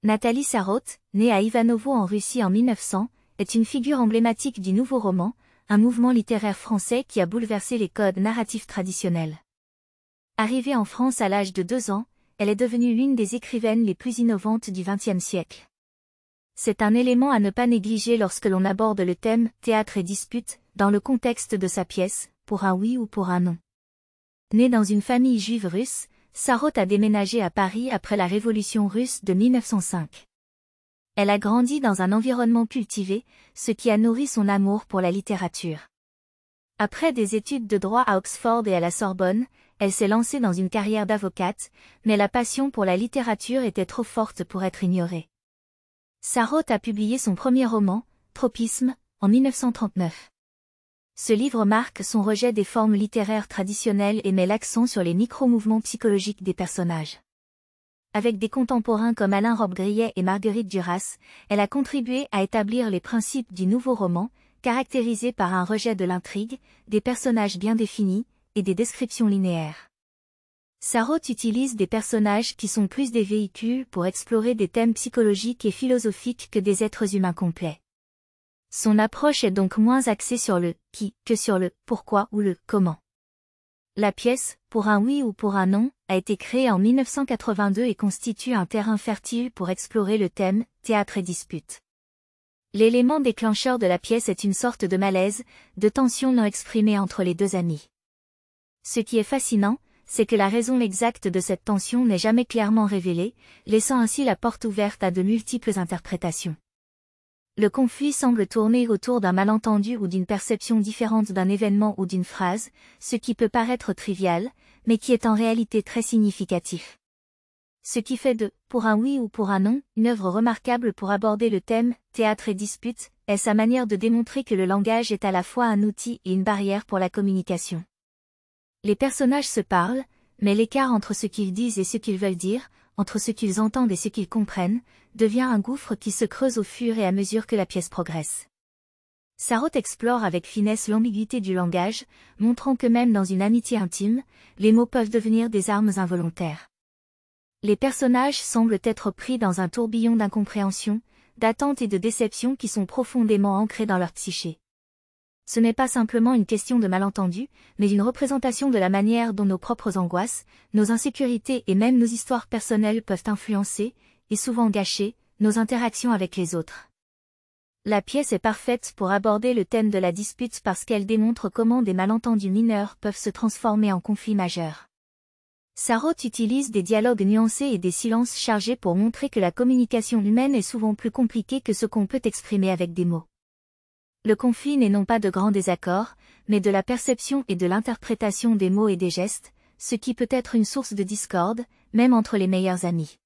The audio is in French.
Nathalie Sarraute, née à Ivanovo en Russie en 1900, est une figure emblématique du nouveau roman, un mouvement littéraire français qui a bouleversé les codes narratifs traditionnels. Arrivée en France à l'âge de 2 ans, elle est devenue l'une des écrivaines les plus innovantes du XXe siècle. C'est un élément à ne pas négliger lorsque l'on aborde le thème « Théâtre et dispute » dans le contexte de sa pièce « Pour un oui ou pour un non ». Née dans une famille juive russe, Sarraute a déménagé à Paris après la Révolution russe de 1905. Elle a grandi dans un environnement cultivé, ce qui a nourri son amour pour la littérature. Après des études de droit à Oxford et à la Sorbonne, elle s'est lancée dans une carrière d'avocate, mais la passion pour la littérature était trop forte pour être ignorée. Sarraute a publié son premier roman, Tropisme, en 1939. Ce livre marque son rejet des formes littéraires traditionnelles et met l'accent sur les micro-mouvements psychologiques des personnages. Avec des contemporains comme Alain Robbe-Grillet et Marguerite Duras, elle a contribué à établir les principes du nouveau roman, caractérisé par un rejet de l'intrigue, des personnages bien définis, et des descriptions linéaires. Sarraute utilise des personnages qui sont plus des véhicules pour explorer des thèmes psychologiques et philosophiques que des êtres humains complets. Son approche est donc moins axée sur le « qui » que sur le « pourquoi » ou le « comment ». La pièce, Pour un oui ou pour un non, a été créée en 1982 et constitue un terrain fertile pour explorer le thème « Théâtre et dispute ». L'élément déclencheur de la pièce est une sorte de malaise, de tension non exprimée entre les deux amis. Ce qui est fascinant, c'est que la raison exacte de cette tension n'est jamais clairement révélée, laissant ainsi la porte ouverte à de multiples interprétations. Le conflit semble tourner autour d'un malentendu ou d'une perception différente d'un événement ou d'une phrase, ce qui peut paraître trivial, mais qui est en réalité très significatif. Ce qui fait de « Pour un oui ou pour un non » une œuvre remarquable pour aborder le thème « Théâtre et dispute » est sa manière de démontrer que le langage est à la fois un outil et une barrière pour la communication. Les personnages se parlent, mais l'écart entre ce qu'ils disent et ce qu'ils veulent dire, entre ce qu'ils entendent et ce qu'ils comprennent, devient un gouffre qui se creuse au fur et à mesure que la pièce progresse. Sarraute explore avec finesse l'ambiguïté du langage, montrant que même dans une amitié intime, les mots peuvent devenir des armes involontaires. Les personnages semblent être pris dans un tourbillon d'incompréhension, d'attente et de déception qui sont profondément ancrés dans leur psyché. Ce n'est pas simplement une question de malentendu, mais une représentation de la manière dont nos propres angoisses, nos insécurités et même nos histoires personnelles peuvent influencer, et souvent gâcher, nos interactions avec les autres. La pièce est parfaite pour aborder le thème de la dispute parce qu'elle démontre comment des malentendus mineurs peuvent se transformer en conflits majeurs. Sarraute utilise des dialogues nuancés et des silences chargés pour montrer que la communication humaine est souvent plus compliquée que ce qu'on peut exprimer avec des mots. Le conflit n'est non pas de grands désaccords, mais de la perception et de l'interprétation des mots et des gestes, ce qui peut être une source de discorde, même entre les meilleurs amis.